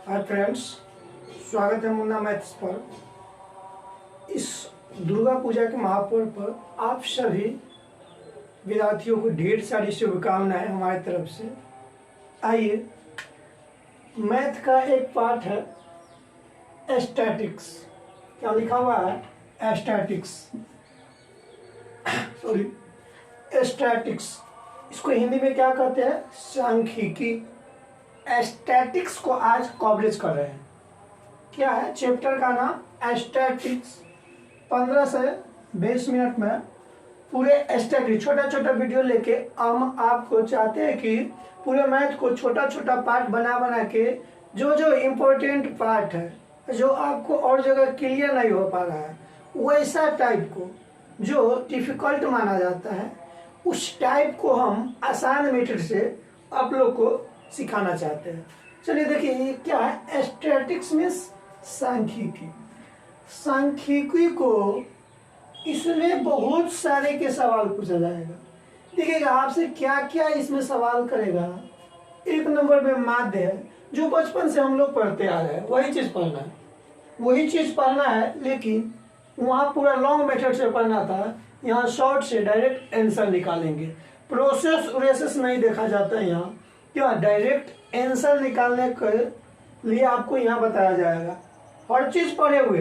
Hi friends, स्वागत है Munna maths पर। इस दुर्गा पूजा के महापर्व पर आप सभी विद्यार्थियों को ढेर सारी शुभकामनाएं हमारी तरफ से। आइए, मैथ का एक पार्ट है स्टैटिक्स। क्या लिखा हुआ है? Statics, sorry, statics. इसको हिंदी में क्या कहते हैं? सांख्यिकी। स्टैटिक्स को आज कवरेज कर रहे हैं। क्या है चैप्टर का नाम? स्टैटिक्स। 15 से 20 मिनट में पूरे स्टैटिक्स छोटा छोटा वीडियो लेके हम आपको चाहते हैं कि पूरे मैथ को छोटा छोटा पार्ट बना बना के जो जो इम्पोर्टेंट पार्ट है, जो आपको और जगह क्लियर नहीं हो पा रहा है, वैसा टाइप को जो डिफिकल्ट माना जाता है, उस टाइप को हम आसान मेथड से आप लोग को सिखाना चाहते हैं। चलिए देखिए, ये क्या है? स्टैटिक्स मीन्स सांख्यिकी। सांख्यिकी को इसमें बहुत सारे के सवाल पूछा जाएगा। देखिएगा आपसे क्या क्या इसमें सवाल करेगा। एक नंबर में माध्य है, जो बचपन से हम लोग पढ़ते आ रहे हैं, वही चीज पढ़ना है, लेकिन वहाँ पूरा लॉन्ग मेथड से पढ़ना था। यहाँ शॉर्ट से डायरेक्ट आंसर निकालेंगे। प्रोसेस नहीं देखा जाता है यहाँ। क्या डायरेक्ट आंसर निकालने के लिए आपको यहाँ बताया जाएगा। हर चीज पढ़े हुए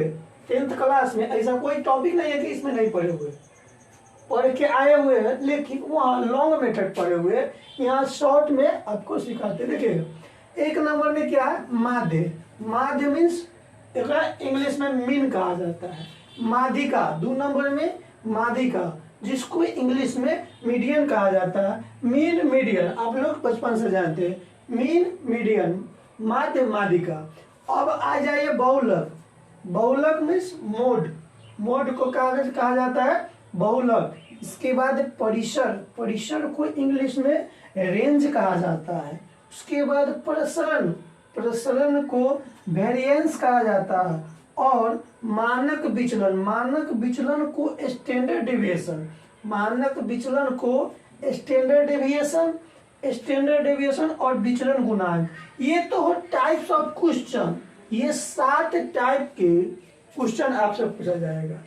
10th क्लास में ऐसा कोई टॉपिक नहीं है कि इसमें नहीं पढ़े हुए, पढ़ के आए हुए हैं, लेकिन वहाँ लॉन्ग मेथड पढ़े हुए, यहाँ शॉर्ट में आपको सिखाते। देखिएगा एक नंबर में क्या है? माध्य। माध्य मीन्स इंग्लिश में मीन कहा जाता है। माध्यिका 2 नंबर में माध्यिका, जिसको इंग्लिश में मीडियन कहा जाता है। मीन, मीडियन आप लोग बचपन से जानते हैं। मीन, मीडियन, माध्य, माध्यिका। अब आ जाइए बहुलक। बहुलक मीन्स मोड। मोड को कहा जाता है बहुलक। इसके बाद परिसर। परिसर को इंग्लिश में रेंज कहा जाता है। उसके बाद प्रसरण। प्रसरण को वेरिएंस कहा जाता है। और मानक विचलन। मानक विचलन को स्टैंडर्ड डेविएशन। मानक विचलन को स्टैंडर्ड डेविएशन, स्टैंडर्ड डेविएशन और विचलन गुणांक। ये तो हो टाइप्स ऑफ क्वेश्चन। ये 7 टाइप के क्वेश्चन आपसे पूछा जाएगा।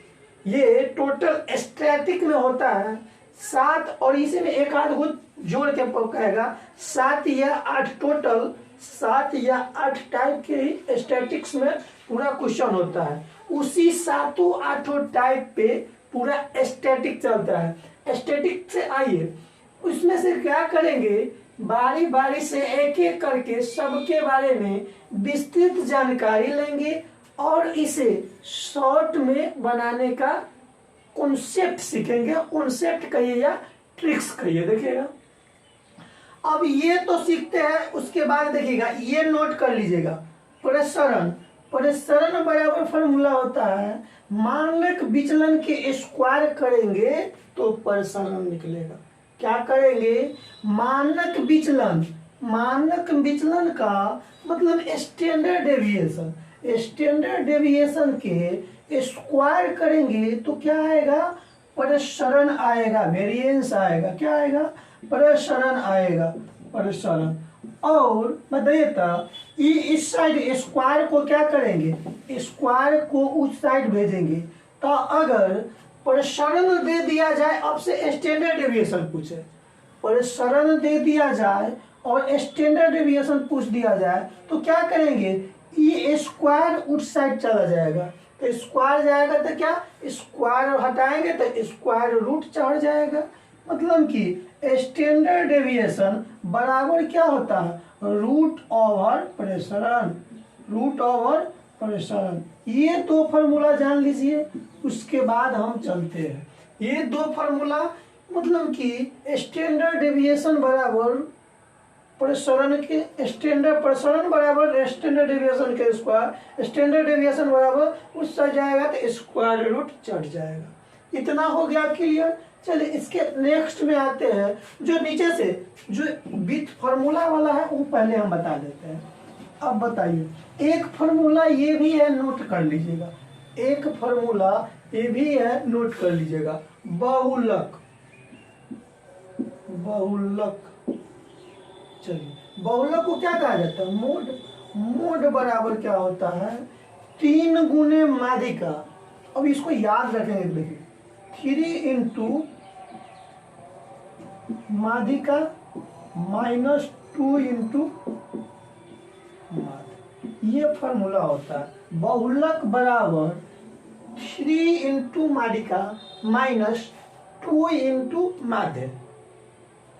ये टोटल स्टैटिक में होता है 7, और इसी में एक आध को जोड़ के कहेगा 7 या 8, टोटल 7 या 8 टाइप के स्टैटिक्स में पूरा क्वेश्चन होता है। उसी 7-8 टाइप पे पूरा स्टैटिक चलता है। स्टैटिक से आइए, उसमें से क्या करेंगे, बारी बारी से एक एक करके सबके बारे में विस्तृत जानकारी लेंगे और इसे शॉर्ट में बनाने का कॉन्सेप्ट सीखेंगे। कॉन्सेप्ट कहिए या ट्रिक्स कहिए। देखिएगा अब ये तो सीखते हैं, उसके बाद देखिएगा ये नोट कर लीजिएगा। प्रसरण। प्रसरण बराबर फॉर्मूला होता है मानक विचलन के स्क्वायर करेंगे तो प्रसरण निकलेगा। क्या करेंगे? मानक विचलन। मानक विचलन का मतलब स्टैंडर्ड डेविएशन। स्टैंडर्ड डेविएशन के स्क्वायर करेंगे तो क्या आएगा? प्रसरण आएगा, वेरिएंस आएगा। क्या आएगा? प्रसरण आएगा, प्रसरण। और बताइए तो ये इस साइड स्क्वायर को क्या करेंगे? स्क्वायर को उस साइड भेजेंगे। तो अगर प्रसरण दे दिया जाए, अब से स्टैंडर्ड डेविएशन पूछे, प्रसरण दे दिया जाए और स्टैंडर्ड डेविएशन पूछ दिया जाए तो क्या करेंगे? ये स्क्वायर उस साइड चला जाएगा। तो स्क्वायर जाएगा तो क्या, स्क्वायर हटाएंगे तो स्क्वायर रूट चढ़ जाएगा। मतलब कि स्टैंडर्ड डेविएशन बराबर क्या होता है? रूट ओवर प्रसरण। रूट ओवर प्रसरण। ये 2 फार्मूला जान लीजिए, उसके बाद हम चलते हैं। ये 2 फार्मूला मतलब कि स्टैंडर्ड डेविएशन बराबर प्रसरण के, स्टैंडर्ड प्रसरण बराबर स्टैंडर्ड डेविएशन के स्क्वायर, स्टैंडर्ड डेविएशन बराबर उस साइड जाएगा तो स्क्वायर रूट चढ़ जाएगा। इतना हो गया क्लियर। चलिए इसके नेक्स्ट में आते हैं। जो नीचे से जो विथ फार्मूला वाला है वो पहले हम बता देते हैं। अब बताइए, एक फार्मूला ये भी है, नोट कर लीजिएगा। एक फार्मूला ये भी है, नोट कर लीजिएगा। बहुलक। बहुलक। चलिए बहुलक को क्या कहा जाता है? मोड। मोड बराबर क्या होता है 3 गुने माध्यिका। अब इसको याद रखेंगे, देखिए 3 इंटू माध्यिका माइनस 2 इंटू माध्य, ये फॉर्मूला होता है। बहुलक बराबर 3 इंटू माध्यिका माइनस 2 इंटू माध्य,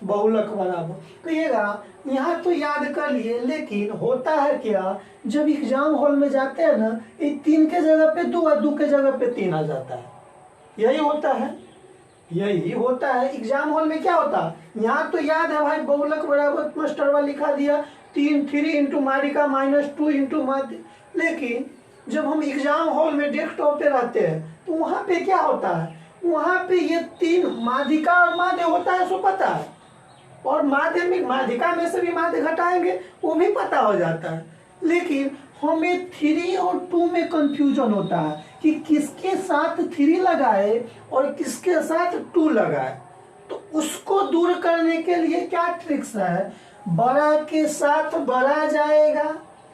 बहुलक बराबर। कहिएगा यहाँ तो याद कर लिए, लेकिन होता है क्या, जब एग्जाम हॉल में जाते हैं ना, ये 3 के जगह पे 2 और 2 के जगह पे 3 आ जाता है। यही होता है, यही होता है एग्जाम हॉल में। क्या होता है यहाँ तो याद है भाई, बहुलक बराबर मास्टरवा लिखा दिया 3 इंटू माध्यिका माइनस 2 इंटू माध्य। लेकिन जब हम एग्जाम हॉल में डेस्कटॉप पे रहते हैं तो वहाँ पे क्या होता है, वहाँ पे ये 3 माध्यिका और माध्य होता है, सो पता है। और माध्यमिक माध्यिका में से भी माध्य घटाएंगे, वो भी पता हो जाता है। लेकिन हमें 3 और 2 में कंफ्यूजन होता है कि किसके साथ 3 लगाए और किसके साथ 2 लगाए। तो उसको दूर करने के लिए क्या ट्रिक्स है, बड़ा के साथ बड़ा जाएगा,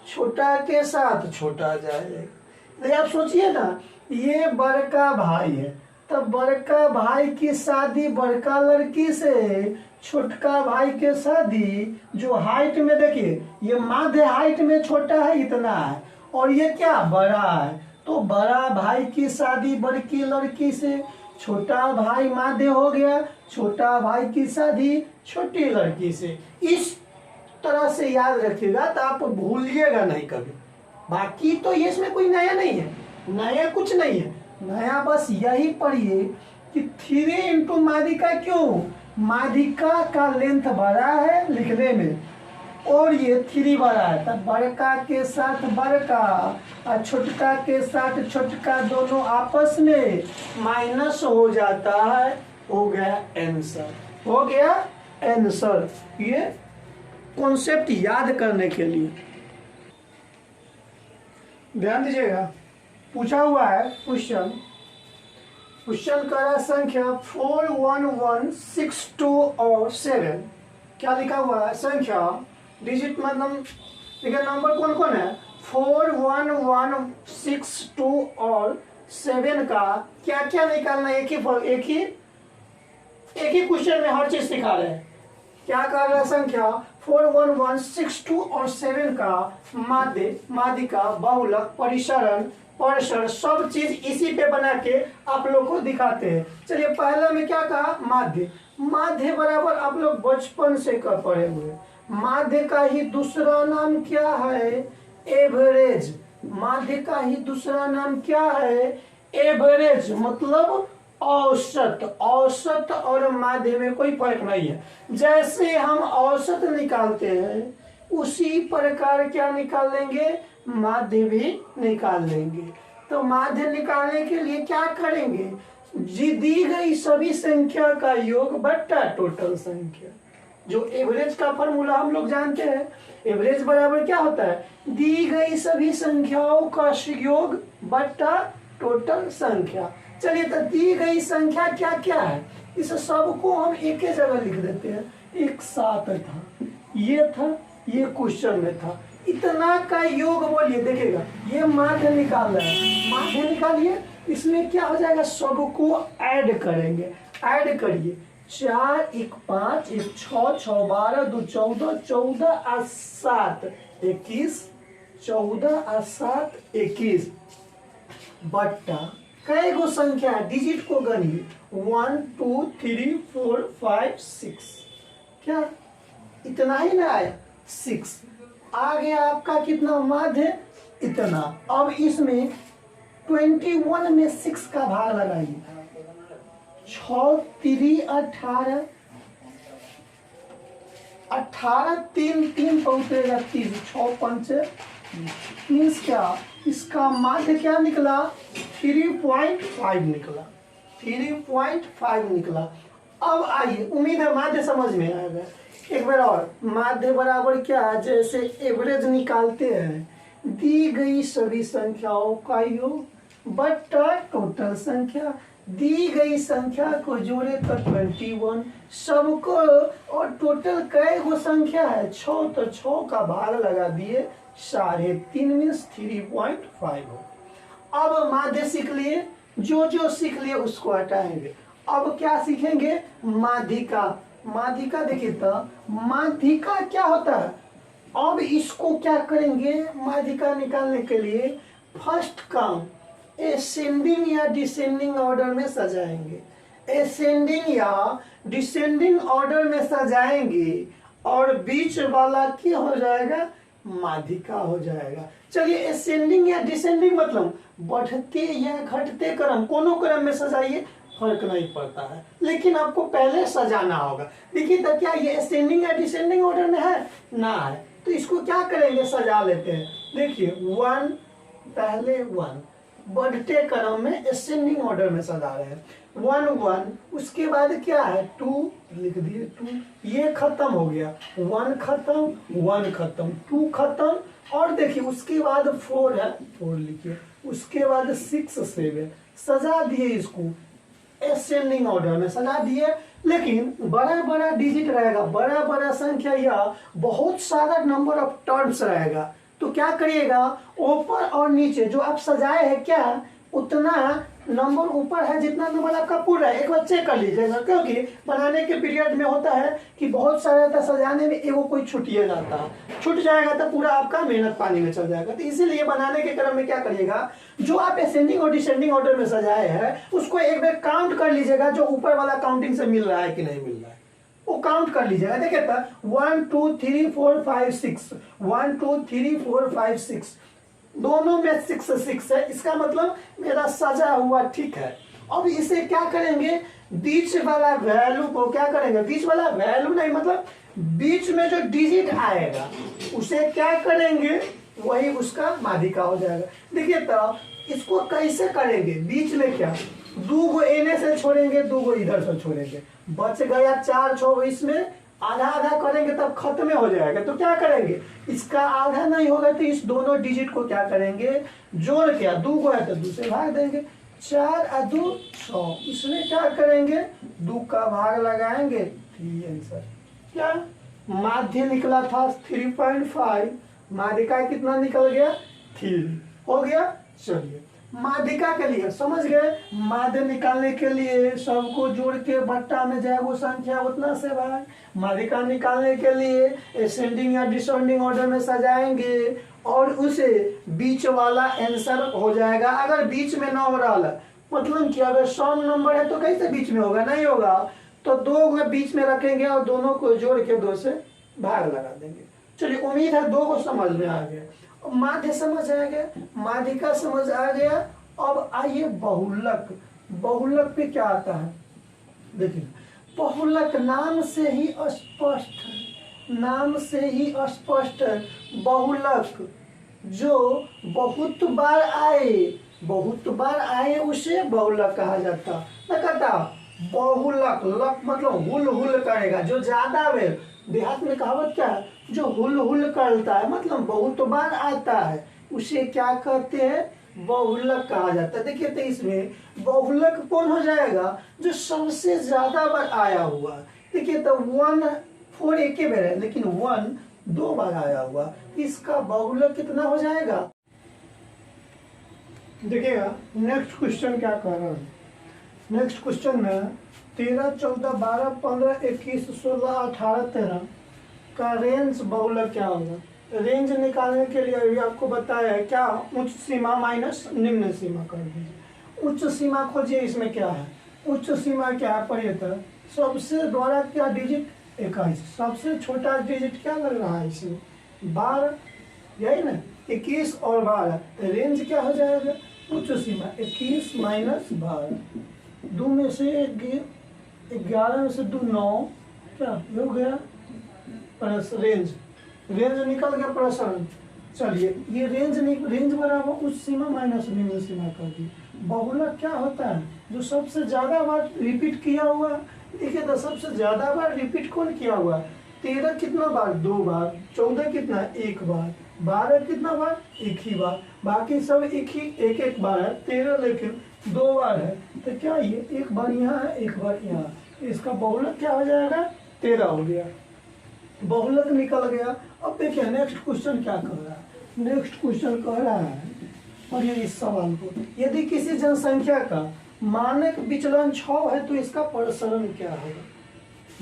छोटा के साथ छोटा जाएगा। तो आप सोचिए ना, ये बड़का भाई है, तब बड़का भाई की शादी बड़का लड़की से, छोटका भाई के शादी जो हाइट में, देखिए ये माध्य हाइट में छोटा है इतना है, और ये क्या बड़ा है, तो बड़ा भाई की शादी बड़की लड़की से, छोटा भाई माध्य हो गया, छोटा भाई की शादी छोटी लड़की से। इस तरह से याद रखिएगा तो आप भूलिएगा नहीं कभी। बाकी तो ये इसमें कोई नया नहीं है, नया कुछ नहीं है। नया बस यही पढ़िए कि 3 इंटू माध्यिका, क्यों, माध्यिका का लेंथ बड़ा है लिखने में और ये 3 बड़ा है, तब बड़का के साथ बड़का और छोटका के साथ छोटका दोनों आपस में माइनस हो जाता है। हो गया आंसर, हो गया आंसर। ये कॉन्सेप्ट याद करने के लिए ध्यान दीजिएगा। पूछा हुआ है क्वेश्चन, क्वेश्चन का संख्या 4, 1, 1, 6, 2 और 7। क्या लिखा हुआ है, संख्या डिजिट मतलब देखिए नंबर कौन कौन है, 4, 1, 1, 6, 2 और 7 का क्या क्या निकालना है। एक ही क्वेश्चन में हर चीज सिखा रहे हैं। क्या कर रहा है, संख्या 4, 1, 1, 6, 2 और 7 का माध्य, माध्यिका, बहुलक, परिसरण, परसर, सब चीज इसी पे बना के आप लोग को दिखाते हैं। चलिए पहला में क्या कहा, माध्य। माध्य बराबर आप लोग बचपन से कर पढ़े हुए, माध्य का ही दूसरा नाम क्या है, एवरेज। माध्य का ही दूसरा नाम क्या है, एवरेज, मतलब औसत। औसत और माध्य में कोई फर्क नहीं है। जैसे हम औसत निकालते हैं उसी प्रकार क्या निकाल लेंगे, माध्य भी निकाल लेंगे। तो माध्य निकालने के लिए क्या करेंगे, दी गई सभी संख्या का योग बट्टा टोटल संख्या। जो एवरेज का फॉर्मूला हम लोग जानते हैं, एवरेज बराबर क्या होता है, दी गई सभी संख्याओं का योग बट्टा टोटल संख्या। चलिए तो दी गई संख्या क्या क्या है, इस सबको हम एक ही जगह लिख देते हैं। एक 7 था, ये क्वेश्चन में था, इतना का योग बोलिए, देखिएगा ये माध्य निकाल रहा है, माध्य निकालिए, इसमें क्या हो जाएगा, सबको ऐड करेंगे। ऐड करिए, 4, 1, 5, 1, 6, 6, 12, 2, 14, 14 और 7, 21, 14 और 7, 21 बट्टा कई गो संख्या डिजिट को गनिए, 1, 2, 3, 4, 5, 6, क्या इतना ही ना आया, 6 आ गया आपका कितना, माध्य इतना। अब इसमें 21 में 6 का भाग लगाइए, 6, 3, 18, 18, 3, 3 पहुंचेगा 30, 6, 5 मीन्स क्या, इसका माध्य क्या निकला, 3.5 निकला, 3.5 निकला। अब आइए, उम्मीद है माध्य समझ में आएगा। एक बार और, माध्य बराबर क्या, जैसे एवरेज निकालते हैं, दी गई सभी संख्याओं का योग बट्टा टोटल संख्या। दी गई संख्या को जोड़े तो 21 सबको, और टोटल कै गो संख्या है 6, तो 6 का भाग लगा दिए 3.5 मीन्स 3.5 हो। अब माध्य सीख लिए, जो जो सीख लिए उसको हटाएंगे। अब क्या सीखेंगे? माध्यिका। माध्यिका देखिए तो माध्यिका क्या होता है। अब इसको क्या करेंगे? माध्यिका निकालने के लिए फर्स्ट काम एसेंडिंग या डिसेंडिंग ऑर्डर में सजाएंगे। एसेंडिंग या डिसेंडिंग ऑर्डर में सजाएंगे और बीच वाला क्या हो जाएगा? माध्यिका हो जाएगा। चलिए एसेंडिंग या डिसेंडिंग मतलब बढ़ते या घटते क्रम, कोनो क्रम में सजाइए, फर्क नहीं पड़ता है, लेकिन आपको पहले सजाना होगा। देखिए तो क्या ये असेंडिंग या डिसेंडिंग ऑर्डर में है? ना है, तो इसको क्या करेंगे? सजा लेते हैं। देखिए 1 पहले 1, बढ़ते क्रम में असेंडिंग ऑर्डर में सजा रहे हैं। 1 1, उसके बाद क्या है? 2 लिख दिए 2, ये खत्म हो गया। 1 खत्म, 1 खत्म, 2 खत्म, और देखिए उसके बाद 4 है, 4 लिखिए, उसके बाद 6 7 सजा दिए, इसको असेंडिंग ऑर्डर में सजा दिए। लेकिन बड़ा बड़ा डिजिट रहेगा, बड़ा बड़ा संख्या या बहुत सारा नंबर ऑफ टर्म्स रहेगा, तो क्या करिएगा? ऊपर और नीचे जो आप सजाए हैं क्या उतना नंबर ऊपर है जितना नंबर आपका पूरा है, एक बार चेक कर लीजिएगा, क्योंकि बनाने के पीरियड में होता है कि बहुत सारा था सजाने में एगो कोई छूटिए जाता है, छूट जाएगा तो पूरा आपका मेहनत पानी में चल जाएगा। तो इसीलिए बनाने के क्रम में क्या करिएगा? जो आप असेंडिंग और डिसेंडिंग ऑर्डर में सजाए हैं उसको एक बार काउंट कर लीजिएगा, जो ऊपर वाला काउंटिंग से मिल रहा है कि नहीं मिल रहा है वो काउंट कर लीजिएगा। देखिए 1 2 3 4 5 6, 1 2 3 4 5 6, दोनों में 6 6 है, इसका मतलब मेरा सजा हुआ ठीक है। अब इसे क्या करेंगे? बीच वाला वैल्यू को क्या करेंगे? बीच वाला वैल्यू नहीं, मतलब बीच में जो डिजिट आएगा उसे क्या करेंगे? वही उसका माध्यिका हो जाएगा। देखिए तो इसको कैसे करेंगे? बीच में क्या 2 गो एने से छोड़ेंगे, 2 गो इधर से छोड़ेंगे, बच गया 4 6, इसमें आधा आधा करेंगे तब खत्म हो जाएगा। तो क्या करेंगे? इसका आधा नहीं होगा तो इस दोनों डिजिट को क्या करेंगे? जोड़ के, 2 गो है तो 2 से भाग देंगे, 4 और 2 6, इसमें क्या करेंगे? 2 का भाग लगाएंगे, 3 आंसर। क्या माध्य निकला था 3.5, माध्यिका कितना निकल गया? 3 हो गया। चलिए माध्यिका के लिए समझ गए, माध्य निकालने के लिए सबको जोड़ के बट्टा में जाए वो संख्या उतना से भाग। माध्यिका निकालने के लिए असेंडिंग या डिसेंडिंग ऑर्डर में सजाएंगे और उसे बीच वाला आंसर हो जाएगा। अगर बीच में ना हो रहा है, मतलब कि अगर सम नंबर है तो कैसे बीच में होगा? नहीं होगा, तो 2 को बीच में रखेंगे और दोनों को जोड़ के 2 से भाग लगा देंगे। चलिए उम्मीद है 2 को समझ में आ गया, माध्य समझ आ गया, माध्यिका समझ आ गया। अब आइए बहुलक। बहुलक पे क्या आता है? देखिए बहुलक नाम से ही स्पष्ट है, नाम से ही स्पष्ट है। बहुलक जो बहुत बार आए, बहुत बार आए उसे बहुलक कहा जाता। न कहता बहुलक, लक मतलब हुल हुल करेगा, जो ज्यादा वेल, देहात में कहावत क्या है? जो हुल हुल करता है मतलब बहुत बार आता है उसे क्या कहते हैं? बहुलक कहा जाता है। देखिए तो इसमें बहुलक कौन हो जाएगा? जो सबसे ज्यादा बार आया हुआ। देखिए तो 1 4 एक ही बार है, लेकिन 1 2 बार आया हुआ, इसका बहुलक कितना हो जाएगा? देखिएगा नेक्स्ट क्वेश्चन क्या कह रहा है। नेक्स्ट क्वेश्चन में 13 14 12 15 21 16 18 13 का रेंज बहुलक क्या होगा? रेंज निकालने के लिए अभी आपको बताया है क्या? उच्च सीमा माइनस निम्न सीमा कर दीजिए। उच्च सीमा खोजिए, इसमें क्या है? उच्च सीमा क्या है? पढ़िए तो सबसे बड़ा क्या डिजिट? 21, सबसे छोटा डिजिट क्या लग रहा है इसमें? 12, यही ना, 21 और 12, तो रेंज क्या हो जाएगा? उच्च सीमा 21 माइनस 12, 2 में से 11 में से 2 9, क्या हो गया? प्लस रेंज, रेंज निकल गया प्रश्न। चलिए ये रेंज बराबर उच्च सीमा माइनस निम्न सीमा कर दी। बहुलक क्या होता है? जो सबसे ज्यादा बार रिपीट किया हुआ। देखिए तो सबसे ज्यादा बार रिपीट कौन किया हुआ? 13 कितना बार? 2 बार। 14 कितना? 1 बार। 12 कितना बार? 1 ही बार। बाकी सब एक एक बार है, 13 लेकिन 2 बार है, तो क्या ये एक बार यहाँ है एक बार यहाँ, इसका बहुलक क्या हो जाएगा, 13 हो गया, बहुलक निकल गया। अब देखिए नेक्स्ट क्वेश्चन क्या कर रहा है, नेक्स्ट क्वेश्चन कह रहा है, और ये इस सवाल को, यदि किसी जनसंख्या का मानक विचलन 6 है तो इसका प्रसरण क्या होगा।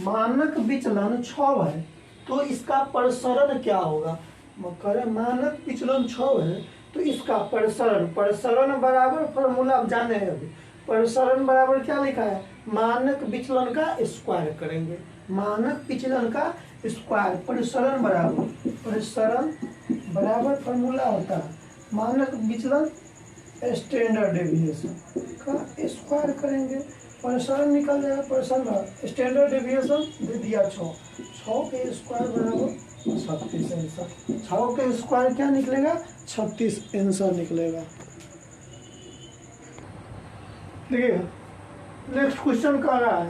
मानक विचलन 6 है तो इसका प्रसरण क्या होगा। करें मानक विचलन 6 है तो इसका प्रसरण, प्रसरण बराबर फॉर्मूला आप जाने हैं अभी, प्रसरण बराबर क्या लिखा है, मानक विचलन का स्क्वायर करेंगे, मानक विचलन का स्क्वायर, प्रसरण बराबर फॉर्मूला होता है मानक विचलन स्टैंडर्ड डेविएशन का स्क्वायर करेंगे, प्रसरण निकल जाएगा, प्रसरण स्टैंडर्ड डेविएशन दे दिया 6 के स्क्वायर बराबर 36 आंसर, 6 के स्क्वायर क्या निकलेगा, 36 आंसर निकलेगा। देखिए नेक्स्ट क्वेश्चन कह रहा है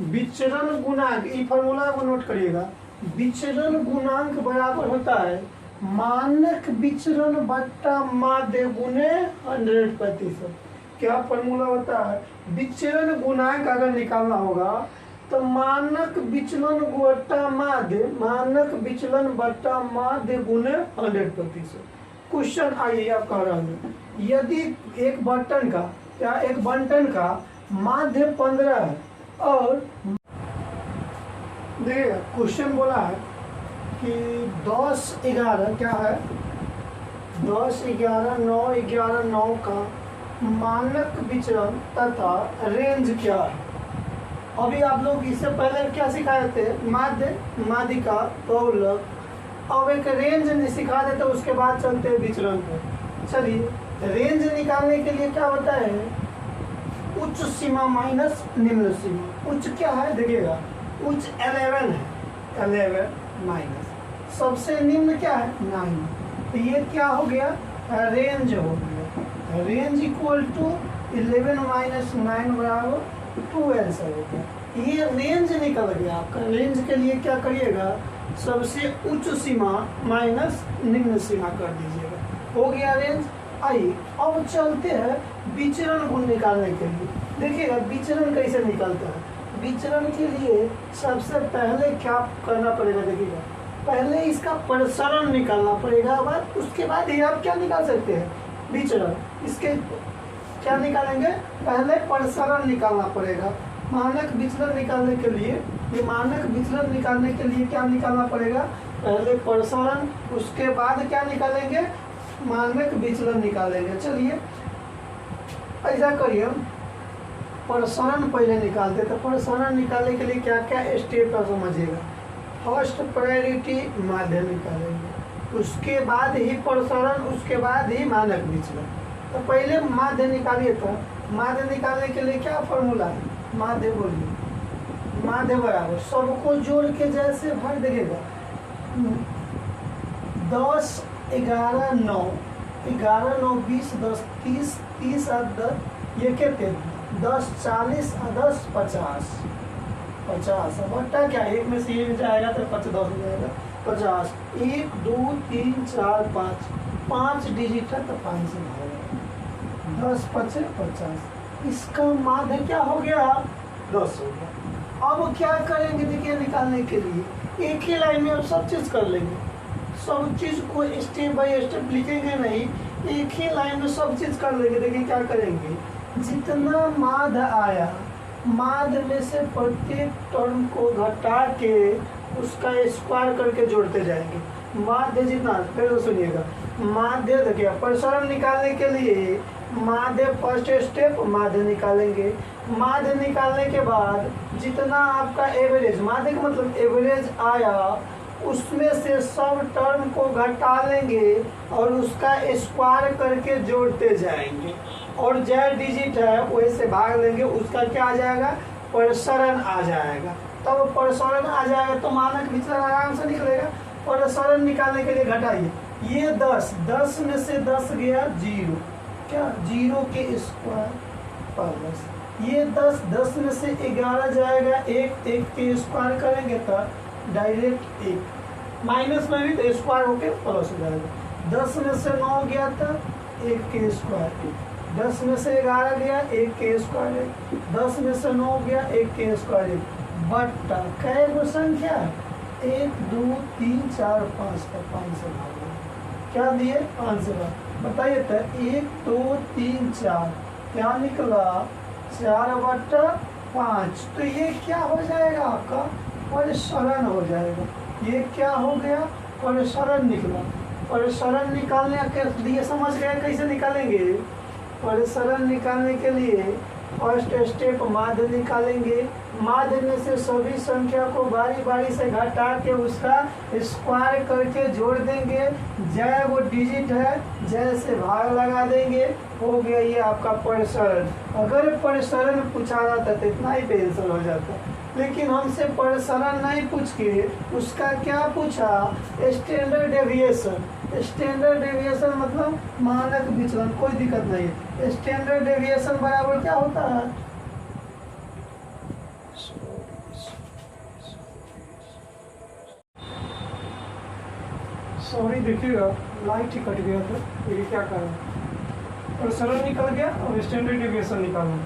विचरण गुणांक, ये फॉर्मूला को नोट करिएगा, विचरण गुणांक बराबर होता है मानक विचरण बट्टा माध्य गुणे 100%। क्या फॉर्मूला होता है, विचरण गुणांक अगर निकालना होगा तो मानक विचलन बट्टा माध्य, मानक विचलन बट्टा माध्य गुणे 100%। क्वेश्चन आइए आप कह रहे हैं यदि एक बर्तन का या एक बंटन का माध्य 15 है और देखिए क्वेश्चन बोला है कि 10, 11 क्या है, 10, 11, 9, 11, 9 का मानक विचरण तथा रेंज क्या है। अभी आप लोग इससे पहले क्या सिखाए थे, माध्य, माध्यिका, बहुलक, अब एक रेंज सिखा देते, उसके बाद चलते हैं विचरण पे। चलिए रेंज निकालने के लिए क्या होता है, उच्च सीमा माइनस निम्न सीमा। उच्च क्या है देखिएगा, उच्च 11 है, 11 माइनस सबसे निम्न क्या है 9, तो ये क्या हो गया, रेंज हो गया, रेंज इक्वल टू 11 माइनस 9 बराबर 2 आंसर हो गया। ये रेंज निकल गया आपका। रेंज के लिए क्या करिएगा, सबसे उच्च सीमा माइनस निम्न सीमा कर दीजिएगा, हो गया रेंज। आइए अब चलते हैं विचरण गुण निकालने के लिए। देखिएगा विचरण कैसे निकलता है, विचरण के लिए सबसे पहले क्या करना पड़ेगा, देखिएगा पहले इसका प्रसरण निकालना पड़ेगा, बाद उसके बाद ही आप क्या निकाल सकते हैं विचरण। इसके क्या निकालेंगे, पहले प्रसरण निकालना पड़ेगा। मानक विचलन निकालने के लिए, ये मानक विचलन निकालने के लिए क्या निकालना पड़ेगा, पहले प्रसरण, उसके बाद क्या निकालेंगे, मानक विचलन निकालेंगे। चलिए ऐसा करिए, प्रसरण पहले निकालते, तो प्रसरण निकालने के लिए क्या क्या स्टेप है समझिएगा। फर्स्ट प्रायोरिटी माध्य निकालेंगे, उसके बाद ही प्रसरण, उसके बाद ही मानक विचलन। तो पहले माध्य निकालिए, तो माध्य निकालने के लिए क्या फॉर्मूला है, माध्य बोलिए, माध्य बराबर सबको जोड़ के जैसे भर देगा, 10, 11, 9, 11, 9, 20, 10, 30, 30 और 10, ये कितने 10, 40 और 10, 50, 50 बट्टा क्या, एक में से ये भी जाएगा तो 10 हो जाएगा, 50, 1, 2, 3, 4, 5, 5 डिजिट है तो 5 से भागेगा, 10, 5, 50। इसका माध्य क्या हो गया, 10 हो गया। अब क्या करेंगे देखिए, निकालने के लिए एक ही लाइन में अब सब चीज़ कर लेंगे, सब चीज़ को स्टेप बाय स्टेप लिखेंगे नहीं, एक ही लाइन में सब चीज़ कर लेंगे। देखिए क्या करेंगे, जितना माध्य आया, माध्य में से प्रत्येक टर्म को घटा के उसका स्क्वायर करके जोड़ते जाएंगे। माध्य जितना, फिर तो सुनिएगा, माध्य देखिए प्रसरण निकालने के लिए माध्य फर्स्ट स्टेप माध्य निकालेंगे, माध्य निकालने के बाद जितना आपका एवरेज, माध्य का मतलब एवरेज आया, उसमें से सब टर्म को घटा लेंगे और उसका स्क्वायर करके जोड़ते जाएंगे, और जो डिजिट है वैसे भाग लेंगे, उसका क्या आ जाएगा, प्रसरण आ जाएगा। तब प्रसरण आ जाएगा तो मानक विचलन आराम से निकलेगा। प्रसरण निकालने के लिए घटाइए, ये 10, 10 में से 10 गया 0, क्या 0 के स्क्वायर प्लस ये 10, 10 में से 11 जाएगा 1, 1 के स्क्वायर करेंगे तो डायरेक्ट 1, माइनस में भी तो स्क्वायर होके प्लस हो जाएगा, 10 में से 9 गया था 1 के स्क्वायर, 10 में से 11 गया 1 के स्क्वायर, 10 में से 9 गया 1 के स्क्वायर, बट्टा कै गो संख्या 1 2 3 4 5 का 5 से भाग क्या दिए 5 से भाग। बताइए तो 1 2 3 4 क्या निकला 4/5। तो ये क्या हो जाएगा आपका परिसरण हो जाएगा। ये क्या हो गया परिसरण निकला। परिसरण निकालने के लिए समझ गए कैसे निकालेंगे। परिसरण निकालने के लिए फर्स्ट स्टेप माध्य निकालेंगे। माध्य में से सभी संख्या को बारी बारी से घटा के उसका स्क्वायर करके जोड़ देंगे। जय वो डिजिट है जय से भाग लगा देंगे। हो गया ये आपका परिसरण। अगर परिसरण पूछा जाता तो इतना ही टेंशन हो जाता, लेकिन हमसे परिसरण नहीं पूछ के उसका क्या पूछा स्टैंडर्ड डेविएशन। स्टैंडर्ड डेविएशन मतलब मानक विचलन। कोई दिक्कत नहीं है। स्टैंडर्ड डेविएशन बराबर क्या होता है सॉरी देखिएगा लाइट ही कट गया था। ये क्या करें परिसरण निकल गया और स्टैंडर्ड डेविएशन निकालना।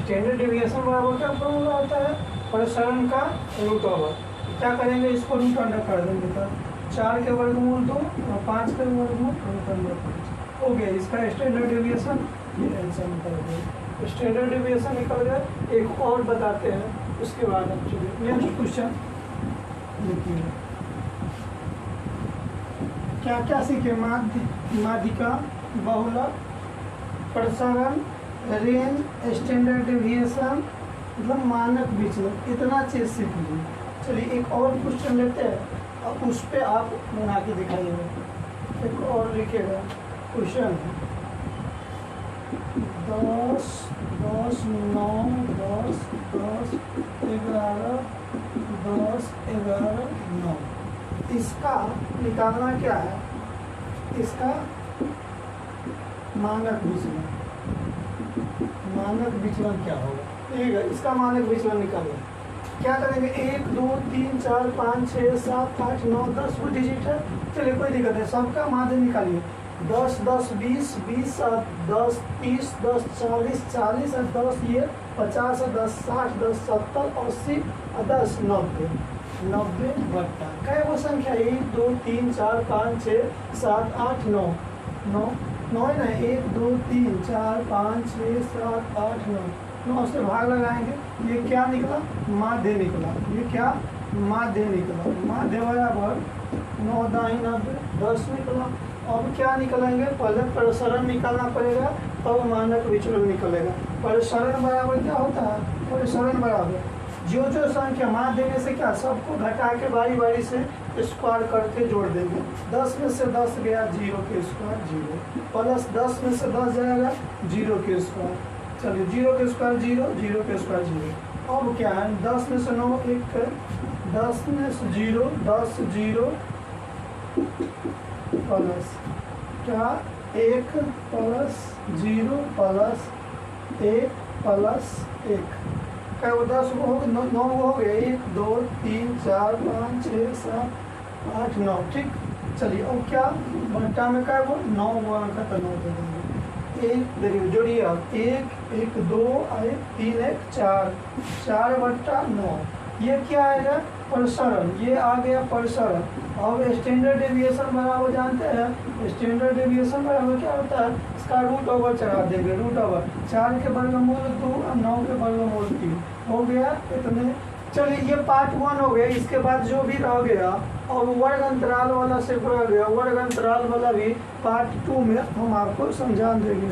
स्टैंडर्ड डेविएशन बराबर क्या फॉर्मूला होता है परिसरण का रूट ओवर। क्या करेंगे इसको रूट अंडर कर देंगे तो 4 के वर्गमूल 2 और 5 के वर्गमूल रूट अंडर 5 हो गया। इसका स्टैंडर्ड डेविएशन ये आंसर निकल गया। स्टैंडर्ड डेविएशन निकल गया। एक और बताते हैं उसके बाद आप चलिए नेक्स्ट क्वेश्चन देखिए क्या क्या सीखे। माध्यिका बहुलक प्रसरण रेंज स्टैंडर्ड डेविएशन मतलब मानक विचलन इतना चीज सीख लीजिए। चलिए एक और क्वेश्चन लेते हैं और उस पर आप बना के दिखाइएगा। एक और लिखिएगा क्वेश्चन 10 10 9 10 10 11 10 11 9 इसका निकालना क्या है। इसका मानक विचलन। मानक विचलन क्या होगा ठीक है। इसका मानक विचलन निकालें। क्या करेंगे 1 2 3 4 5 6 7 8 9 10 वो डिजिट है। चलिए कोई दिक्कत है सबका माध्य निकालिए। 10 10 20 20 10 30 10 40 40 और 10 ये 50 और 10 60 10 70 80 और 10 90 90 बट्टा क्या वो संख्या 1 2 3 4 5 6 7 8 9 9 9 है ना 1 2 3 4 5 6 7 8 9 9 से भाग लगाएंगे। ये क्या निकला माध्य निकला। ये क्या माध्य निकला। माध्य बराबर 9 दाई 90 10 निकला। अब क्या निकलेंगे पहले परिसरण निकालना पड़ेगा तब मानक विचलन निकलेगा। परिसरण बराबर क्या होता है परिसरण बराबर जो संख्या माध्य में से क्या सबको घटा के बारी बारी से स्क्वायर करके जोड़ देंगे। 10 में से 10 गया 0 के स्क्वायर 0 प्लस 10 में से 10 जाएगा 0 के स्क्वायर। चलिए 0 के स्क्वायर 0 0 के स्क्वायर 0। अब क्या है 10 में से 9 1 10 में से 0 10 0 प्लस क्या 1 प्लस 0 प्लस 1 प्लस 1 क्या वो 10 वो 9 हो गया 1 2 3 4 5 6 7 8 9 ठीक। चलिए अब क्या बट्टा में क्या वो 9 वो अंक तो 9 दे देंगे। एक देखिए जोड़िए आप 1 1 2 1 3 1 4 4 बट्टा 9 ये क्या आएगा परिसरण। ये आ गया परिसरण। अब स्टैंडर्ड डेविएशन बराबर जानते हैं। स्टैंडर्ड डेविएशन बराबर क्या होता है इसका रूट ओवर चढ़ा देंगे। रूट ओवर 4 के वर्गमूल 2 और 9 के वर्गमूल 3 हो गया इतने। चलिए ये पार्ट 1 हो गया। इसके बाद जो भी रह गया और वर्ग अंतराल वाला सिर्फ रह गया। वर्ग अंतराल वाला भी पार्ट 2 में हम आपको समझा देंगे।